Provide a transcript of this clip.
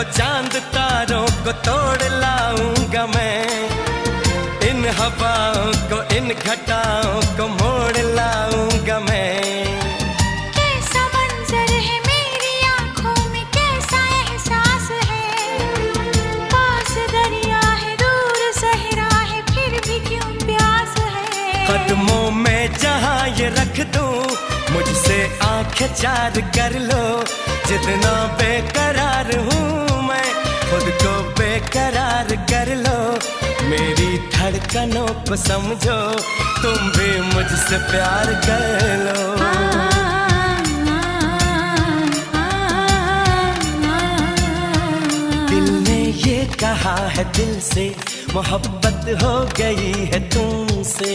तो चांद तारों को तोड़ लाऊंगा मैं, इन हवाओं को इन घटाओं को मोड़ लाऊंगा मैं। कैसा मंजर है मेरी आंखों में, कैसा एहसास है, पास दरिया है दूर सहरा है फिर भी क्यों प्यास है। कदमों में जहां ये रख दूं, मुझसे आंखें चार कर लो, जितना बेकरार हूँ मैं खुद को बेकरार कर लो। मेरी धड़कनों को समझो, तुम भी मुझसे प्यार कर लो। दिल ने ये कहा है दिल से, मोहब्बत हो गई है तुमसे।